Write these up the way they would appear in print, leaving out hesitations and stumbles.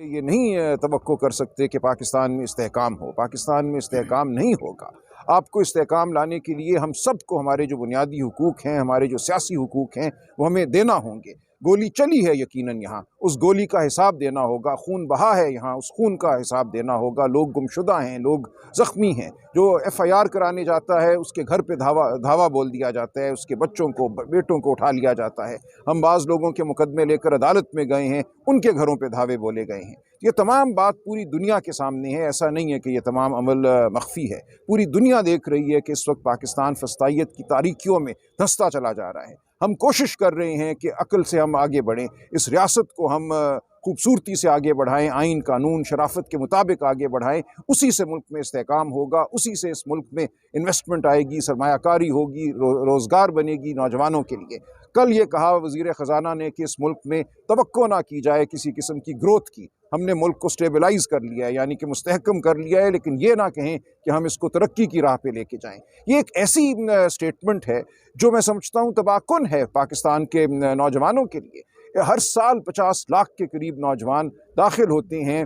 یہ نہیں توقع کر سکتے کہ پاکستان میں استحکام ہو. پاکستان میں استحکام نہیں ہوگا. آپ کو استحکام لانے کے لیے ہم سب کو ہمارے جو بنیادی حقوق ہیں، ہمارے جو سیاسی حقوق ہیں، وہ ہمیں دینا ہوں گے. گولی چلی ہے یقیناً یہاں، اس گولی کا حساب دینا ہوگا. خون بہا ہے یہاں، اس خون کا حساب دینا ہوگا. لوگ گمشدہ ہیں، لوگ زخمی ہیں. جو FIR کرانے جاتا ہے اس کے گھر پہ دھاوا بول دیا جاتا ہے، اس کے بچوں کو، بیٹوں کو اٹھا لیا جاتا ہے. ہم بعض لوگوں کے مقدمے لے کر عدالت میں گئے ہیں، ان کے گھروں پہ دھاوے بولے گئے ہیں. یہ تمام بات پوری دنیا کے سامنے ہے. ایسا نہیں ہے کہ یہ تمام عمل مخفی ہے. پوری دنیا دیکھ رہی ہے کہ اس وقت پاکستان فسطائیت کی تاریکیوں میں دھنستا چلا جا رہا ہے. ہم کوشش کر رہے ہیں کہ عقل سے ہم آگے بڑھیں، اس ریاست کو ہم خوبصورتی سے آگے بڑھائیں، آئین قانون شرافت کے مطابق آگے بڑھائیں. اسی سے ملک میں استحکام ہوگا، اسی سے اس ملک میں انویسٹمنٹ آئے گی، سرمایہ کاری ہوگی، روزگار بنے گی نوجوانوں کے لیے. کل یہ کہا وزیر خزانہ نے کہ اس ملک میں توقع نہ کی جائے کسی قسم کی گروتھ کی. ہم نے ملک کو سٹیبلائز کر لیا ہے، یعنی کہ مستحکم کر لیا ہے، لیکن یہ نہ کہیں کہ ہم اس کو ترقی کی راہ پہ لے کے جائیں. یہ ایک ایسی سٹیٹمنٹ ہے جو میں سمجھتا ہوں تباہ کن ہے پاکستان کے نوجوانوں کے لیے. ہر سال 50 لاکھ کے قریب نوجوان داخل ہوتے ہیں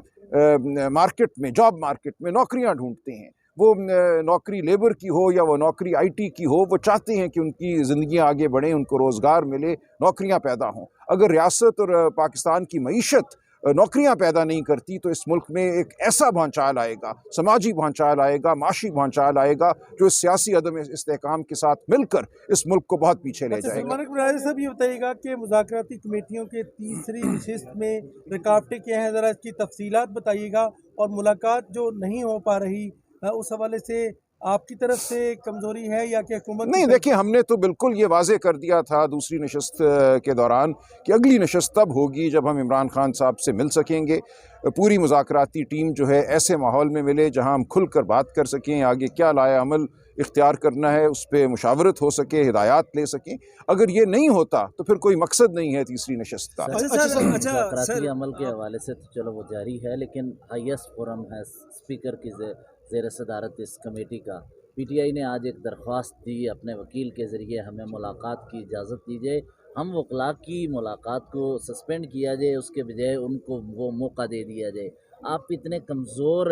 مارکیٹ میں، جاب مارکیٹ میں نوکریاں ڈھونڈتے ہیں. وہ نوکری لیبر کی ہو یا وہ نوکری IT کی ہو، وہ چاہتے ہیں کہ ان کی زندگیاں آگے بڑھیں، ان کو روزگار ملے، نوکریاں پیدا ہوں. اگر ریاست اور پاکستان کی معیشت نوکریاں پیدا نہیں کرتی تو اس ملک میں ایک ایسا بھونچال آئے گا، سماجی بھونچال آئے گا، معاشی بھونچال آئے گا، جو اس سیاسی عدم استحکام کے ساتھ مل کر اس ملک کو بہت پیچھے لے جائے گا. صاحب یہ بتائیے گا کہ مذاکراتی کمیٹیوں کے تیسری نشست میں رکاوٹیں کیا ہیں، ذرا اس کی تفصیلات بتائیے گا. اور ملاقات جو نہیں ہو پا رہی اس حوالے سے آپ کی طرف سے کمزوری ہے یا کہ حکومت؟ نہیں، دیکھیں ہم نے تو بالکل یہ واضح کر دیا تھا دوسری نشست کے دوران کہ اگلی نشست تب ہوگی جب ہم عمران خان صاحب سے مل سکیں گے. پوری مذاکراتی ٹیم جو ہے ایسے ماحول میں ملے جہاں ہم کھل کر بات کر سکیں، آگے کیا لائے عمل اختیار کرنا ہے اس پہ مشاورت ہو سکے، ہدایات لے سکیں. اگر یہ نہیں ہوتا تو پھر کوئی مقصد نہیں ہے تیسری نشست کا. مذاکراتی عمل کے حوالے سے تو چلو وہ جاری ہے، لیکن ہائیسٹ فورم ہے اسپیکر کی زیر صدارت اس کمیٹی کا. PTI نے آج ایک درخواست دی اپنے وکیل کے ذریعے، ہمیں ملاقات کی اجازت دیجیے، ہم وکلاء کی ملاقات کو سسپینڈ کیا جائے، اس کے بجائے ان کو وہ موقع دے دیا جائے. آپ اتنے کمزور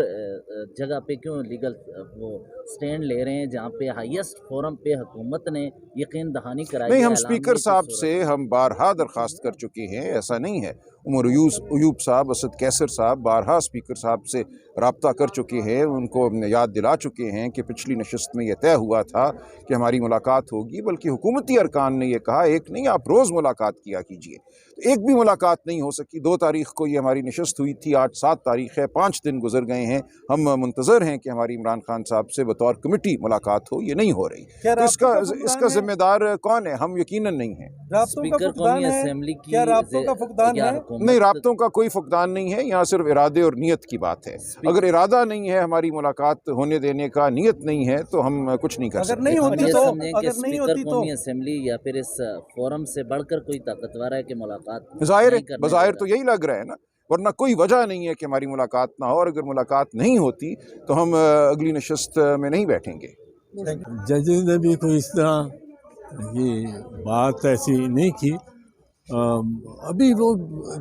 جگہ پہ کیوں لیگل وہ سٹینڈ لے رہے ہیں جہاں پہ ہائیسٹ فورم پہ حکومت نے یقین دہانی کرائی؟ نہیں، ہم اسپیکر صاحب سے ہم بارہا درخواست کر چکے ہیں، ایسا نہیں ہے. عمر ایوب صاحب، اسد کیسر صاحب بارہا اسپیکر صاحب سے رابطہ کر چکے ہیں، ان کو یاد دلا چکے ہیں کہ پچھلی نشست میں یہ طے ہوا تھا کہ ہماری ملاقات ہوگی. بلکہ حکومتی ارکان نے یہ کہا ایک نہیں، آپ روز ملاقات کیا کیجیے. ایک بھی ملاقات نہیں ہو سکی. 2 تاریخ کو یہ ہماری نشست ہوئی تھی، آج 7 تاریخ ہے، 5 دن گزر گئے ہیں. ہم منتظر ہیں کہ ہماری عمران خان صاحب سے بطور کمیٹی ملاقات ہو، یہ نہیں ہو رہی. تو اس کا ذمہ دار کون ہے؟ ہم یقیناً نہیں ہیں. اسپیکر قومی اسمبلی کی رابطوں کا فقدان ہے؟ نہیں، رابطوں کا کوئی فقدان نہیں ہے. یہاں صرف ارادے اور نیت کی بات ہے. اگر ارادہ نہیں ہے ہماری ملاقات ہونے دینے کا، نیت نہیں ہے، تو ہم کچھ نہیں کر سکتے. اگر نہیں ہوتی تو اسپیکر قومی اسمبلی یا پھر اس فورم سے بڑھ کر کوئی طاقتور ہے کہ ملاقات بظاہر تو یہی لگ رہا ہے نا، ورنہ کوئی وجہ نہیں ہے کہ ہماری ملاقات نہ ہو. اور اگر ملاقات نہیں ہوتی تو ہم اگلی نشست میں نہیں بیٹھیں گے. ججز نے بھی کوئی اس طرح یہ بات ایسی نہیں کی. ابھی وہ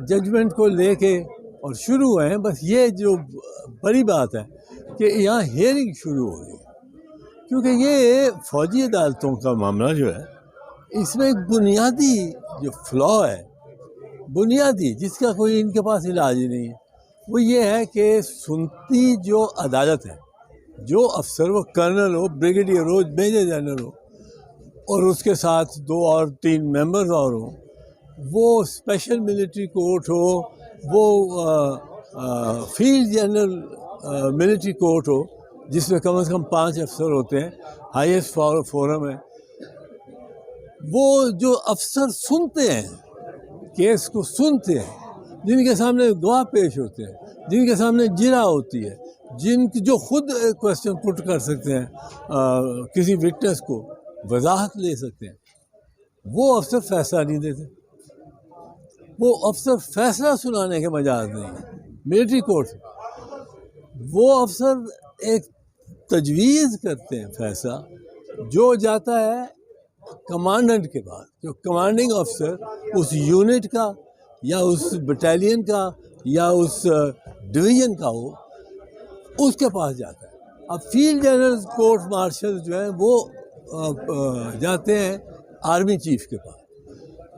ججمنٹ کو لے کے اور شروع ہوئے ہیں. بس یہ جو بڑی بات ہے کہ یہاں ہیئرنگ شروع ہو گئی، کیونکہ یہ فوجی عدالتوں کا معاملہ جو ہے اس میں ایک بنیادی جو فلا ہے، بنیادی جس کا کوئی ان کے پاس علاج ہی نہیں ہے، وہ یہ ہے کہ سنتی جو عدالت ہے، جو افسر وہ کرنل ہو، بریگیڈیئر ہو، میجر جنرل ہو، اور اس کے ساتھ 2 اور 3 ممبرز اور ہوں، وہ اسپیشل ملٹری کورٹ ہو، وہ فیلڈ جنرل ملٹری کورٹ ہو جس میں کم از کم 5 افسر ہوتے ہیں، ہائیسٹ فورم ہے. وہ جو افسر سنتے ہیں، کیس کو سنتے ہیں، جن کے سامنے گواہ پیش ہوتے ہیں، جن کے سامنے جرا ہوتی ہے، جن کی جو خود کویسچن پٹ کر سکتے ہیں، کسی وٹنس کو وضاحت لے سکتے ہیں، وہ افسر فیصلہ نہیں دیتے. وہ افسر فیصلہ سنانے کے مجاز نہیں ہیں ملٹری کورٹ. وہ افسر ایک تجویز کرتے ہیں فیصلہ جو جاتا ہے کمانڈنٹ کے بعد، جو کمانڈنگ افسر اس یونٹ کا یا اس بٹالین کا یا اس ڈویژن کا ہو اس کے پاس جاتا ہے. اب فیلڈ جنرل کورٹ مارشل جو ہیں وہ جاتے ہیں آرمی چیف کے پاس.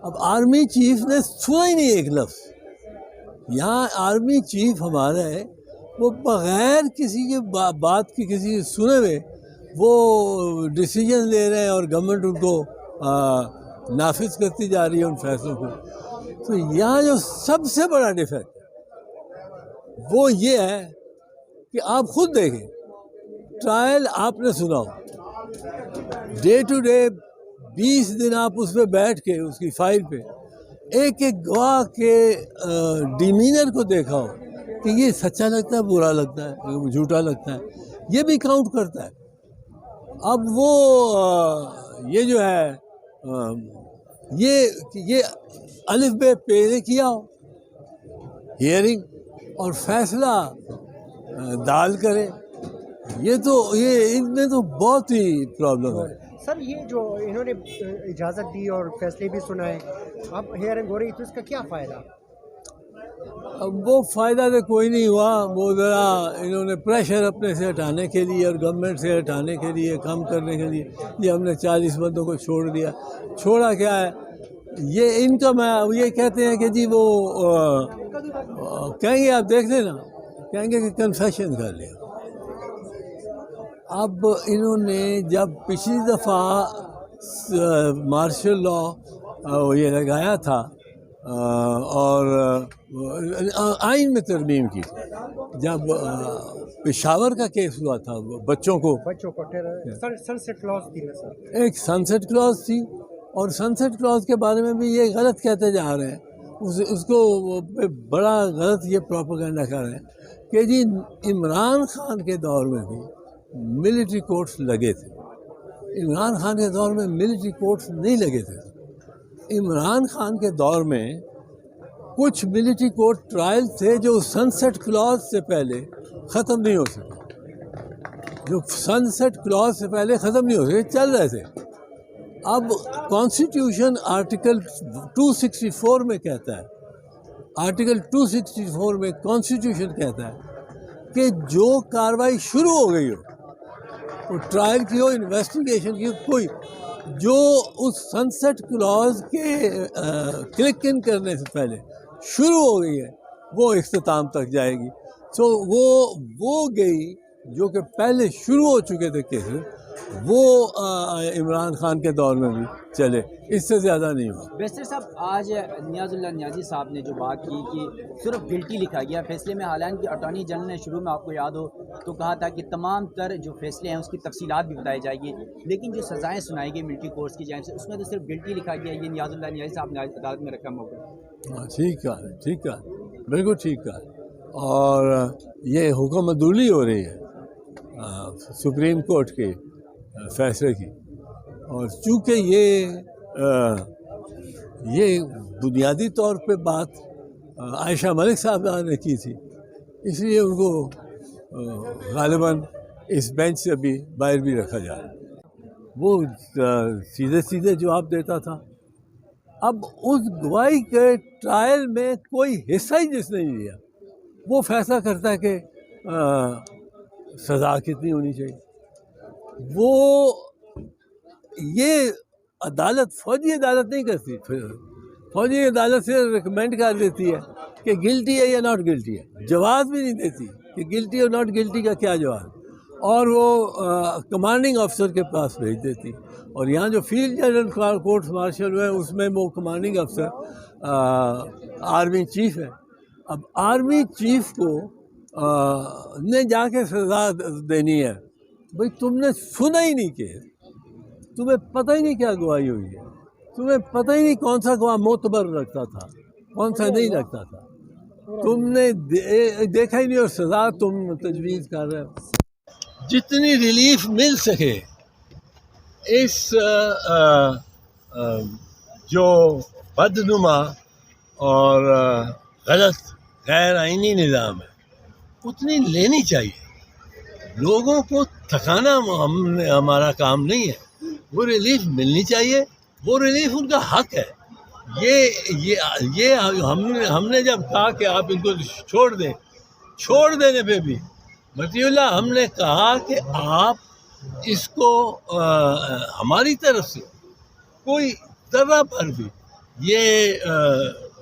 اب آرمی چیف نے سنا ہی نہیں ایک لفظ. یہاں آرمی چیف ہمارا ہے وہ بغیر کسی کے بات کی کسی سنے ہوئے وہ ڈیسیجن لے رہے ہیں اور گورنمنٹ ان کو نافذ کرتی جا رہی ہے ان فیصلوں کو. تو یہاں جو سب سے بڑا ڈیفیکٹ ہے وہ یہ ہے کہ آپ خود دیکھیں ٹرائل آپ نے سنا ہو ڈے ٹو ڈے 20 دن آپ اس پہ بیٹھ کے اس کی فائل پہ ایک ایک گواہ کے ڈیمینر کو دیکھا ہو کہ یہ سچا لگتا ہے برا لگتا ہے جھوٹا لگتا ہے یہ بھی کاؤنٹ کرتا ہے. اب وہ یہ جو ہے یہ الف بے پے نے کیا ہو ہیئرنگ اور فیصلہ دال کرے یہ ان میں تو بہت ہی پرابلم ہے. سر یہ جو انہوں نے اجازت دی اور فیصلے بھی سنائے اب ہیئرنگ ہو رہی تو اس کا کیا فائدہ؟ اب وہ فائدہ تو کوئی نہیں ہوا. وہ ذرا انہوں نے پریشر اپنے سے ہٹانے کے لیے اور گورنمنٹ سے ہٹانے کے لیے کم کرنے کے لیے یہ ہم نے 40 بندوں کو چھوڑ دیا. چھوڑا کیا ہے یہ ان کا یہ کہتے ہیں کہ جی وہ کہیں گے آپ دیکھ لیں نا کہیں گے کہ کنفیشن کر لیا. اب انہوں نے جب پچھلی دفعہ مارشل لا یہ لگایا تھا اور آئین میں ترمیم کی جب پشاور کا کیس ہوا تھا بچوں کو سنسیٹ کلاس تھی سر ایک سنسیٹ کلاس تھی اور سنسیٹ کلاس کے بارے میں بھی یہ غلط کہتے جا رہے ہیں اس کو بڑا غلط یہ پروپیگنڈا کر رہے ہیں کہ جی عمران خان کے دور میں بھی ملٹری کورٹس لگے تھے. عمران خان کے دور میں ملٹری کورٹس نہیں لگے تھے. عمران خان کے دور میں کچھ ملٹری کورٹ ٹرائل تھے جو سنسیٹ کلاس سے پہلے ختم نہیں ہو سکے چل رہے تھے. اب کانسٹیٹیوشن آرٹیکل 264 میں کہتا ہے آرٹیکل 264 میں کانسٹیٹیوشن کہتا ہے کہ جو کاروائی شروع ہو گئی ہو وہ ٹرائل کی ہو انویسٹیگیشن کی کوئی جو اس سنسیٹ کلاز کے کلک ان کرنے سے پہلے شروع ہو گئی ہے وہ اختتام تک جائے گی. سو وہ گئی جو کہ پہلے شروع ہو چکے تھے کیسز وہ عمران خان کے دور میں بھی چلے. اس سے زیادہ نہیں ہوا. بیسر صاحب آج نیاز اللہ نیازی صاحب نے جو بات کی کہ صرف گلٹی لکھا گیا فیصلے میں، حالانکہ اٹارنی جنرل نے شروع میں آپ کو یاد ہو تو کہا تھا کہ تمام تر جو فیصلے ہیں اس کی تفصیلات بھی بتائی جائے گی، لیکن جو سزائیں سنائی گئی ملٹری کورٹس کی جانب سے اس میں تو صرف گلٹی لکھا گیا. یہ نیاز اللہ نیازی صاحب نے عدالت میں رقم ہو گیا. ٹھیک ہے بالکل ٹھیک ہے. اور یہ حکم عدولی ہو رہی ہے سپریم کورٹ کے فیصلے کی، اور چونکہ یہ بنیادی طور پہ بات عائشہ ملک صاحب نے کی تھی اس لیے ان کو غالباً اس بینچ سے بھی باہر بھی رکھا جا رہا ہے. وہ سیدھے جواب دیتا تھا. اب اس گواہی کے ٹرائل میں کوئی حصہ ہی جس نے نہیں لیا وہ فیصلہ کرتا ہے کہ سزا کتنی ہونی چاہیے. وہ یہ عدالت فوجی عدالت نہیں کرتی. فوجی عدالت سے ریکمینڈ کر دیتی ہے کہ گلٹی ہے یا ناٹ گلٹی ہے، جواز بھی نہیں دیتی کہ گلٹی اور ناٹ گلٹی کا کیا جواز، اور وہ کمانڈنگ افسر کے پاس بھیج دیتی. اور یہاں جو فیلڈ جنرل کورٹس مارشل ہوئے اس میں وہ کمانڈنگ افسر آرمی چیف ہے. اب آرمی چیف کو نے جا کے سزا دینی ہے. بھئی تم نے سنا ہی نہیں کہ تمہیں پتہ ہی نہیں کیا گواہی ہوئی ہے، تمہیں پتہ ہی نہیں کون سا گواہ معتبر رکھتا تھا کون سا نہیں رکھتا تھا، تم نے دیکھا ہی نہیں اور سزا تم تجویز کر رہے ہو. جتنی ریلیف مل سکے اس جو بدنما اور غلط غیر آئینی نظام ہے اتنی لینی چاہیے. لوگوں کو تھکانا ہمارا کام نہیں ہے. وہ ریلیف ملنی چاہیے، وہ ریلیف ان کا حق ہے. یہ ہم نے جب کہا کہ آپ ان کو چھوڑ دینے پہ بھی مطیع اللہ ہم نے کہا کہ آپ اس کو ہماری طرف سے کوئی ذرہ پر بھی یہ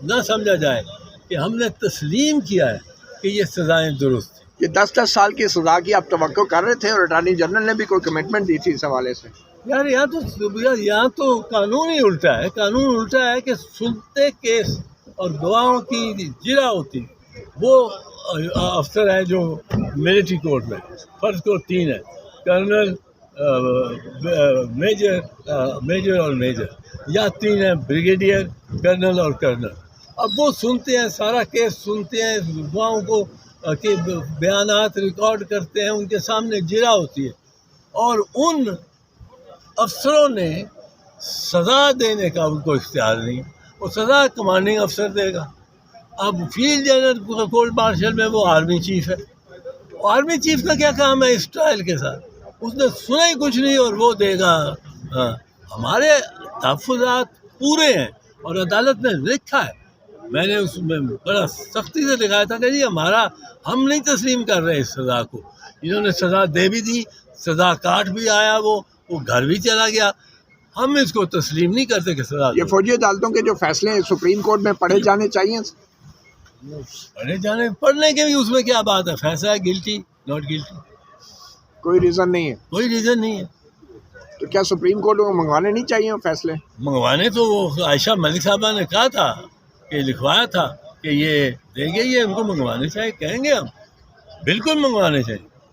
نہ سمجھا جائے کہ ہم نے تسلیم کیا ہے کہ یہ سزائیں درست ہیں۔ یہ 10 سال کی سزا کی آپ توقع کر رہے تھے اور اٹارنی جنرل نے بھی کوئی کمٹمنٹ دی تھی اس حوالے سے؟ یار یہاں تو قانون ہی الٹا ہے۔ قانون الٹا ہے کہ سنتے کیس اور گواہوں کی جرا ہوتی وہ افسر ہیں جو ملٹری کورٹ میں، فرض کو 3 ہیں، کرنل، میجر اور میجر، یا 3 ہیں بریگیڈیئر، کرنل اور کرنل۔ اب وہ سنتے ہیں، سارا کیس سنتے ہیں، گواہوں کو کے بیانات ریکارڈ کرتے ہیں، ان کے سامنے جرا ہوتی ہے، اور ان افسروں نے سزا دینے کا ان کو اختیار نہیں، وہ سزا کمانڈنگ افسر دے گا۔ اب فیلڈ جنرل کورٹ مارشل میں وہ آرمی چیف ہے، آرمی چیف کا کیا کام ہے اس ٹرائل کے ساتھ؟ اس نے سنا ہی کچھ نہیں اور وہ دے گا۔ ہمارے تحفظات پورے ہیں اور عدالت نے لکھا ہے، میں نے اس میں بڑا سختی سے لکھایا تھا کہ جی ہم نہیں تسلیم کر رہے اس سزا کو۔ انہوں نے سزا دے بھی دی، سزا کاٹ بھی آیا، وہ گھر بھی چلا گیا، ہم اس کو تسلیم نہیں کرتے کہ سزا یہ فوجی عدالتوں کے جو فیصلے ہیں سپریم کورٹ میں پڑھے جانے چاہیے؟ پڑھنے کے بھی اس میں کیا بات ہے؟ فیصلہ ہے گلٹی ناٹ گلٹی، کوئی ریزن نہیں ہے؟ کوئی ریزن نہیں ہے۔ تو کیا سپریم کورٹ کو منگوانے نہیں چاہیے وہ فیصلے؟ منگوانے تو وہ عائشہ ملک صاحبہ نے کہا تھا کہ لکھوایا تھا کہ یہ دیں گے، یہ ان کو منگوانے چاہیے، کہیں گے ہم بالکل منگوانے چاہیے۔